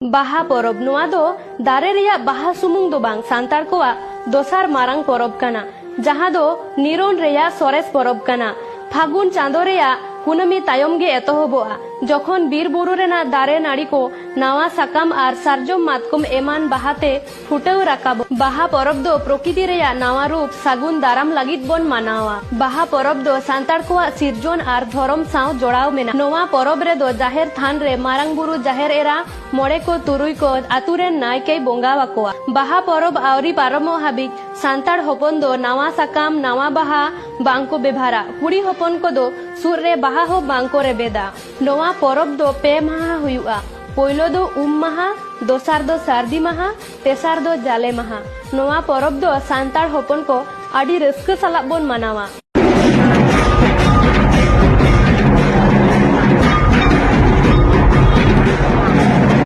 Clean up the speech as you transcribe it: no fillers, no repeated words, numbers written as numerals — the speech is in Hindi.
बाहा परब नोआ दो दारे रिया बाहा सुमुंग दो बांग सांतार कोआ दोसार मारांग परब कना जहां दो निरोन रिया सोरेस परब कना फागुन चांदो रिया कुनमी तायम गे एतोहबोआ जखन बीर बुरु रेना दारे नाड़ी को नावा साकाम आर सारजम मातकम एमान बाहाते फुटेव राकाबो। बाहा परब दो प्रकृति रेया नावा रूप सागुन दाराम लागिद बोन मानावा। बाहा परब दो सांतार कोआ सिरजोन आर धरम साव जोड़ाव मेना। नोवा परब रे दो जाहेर थान रे मारांग बुरु जाहेर एरा मोड़े को तुरुई को आतु रे नायके बोंगावाकोआ। बाहा परब आवरी पारमो हाबिज सांतार होपन दो नावा साकाम नावा बाहा बांको बेभारा कुड़ी होपन को दो सुर रे बाहा हो बांको रे बेदा। नोवा परब दो पे माहा हुयुआ। पोइलो दो माहा दोसार दो सारदी माहा तेसार दो जाले माहा। नोवा परब दो सांतार होपन को आडी रस्क सालाक बोन मानावा।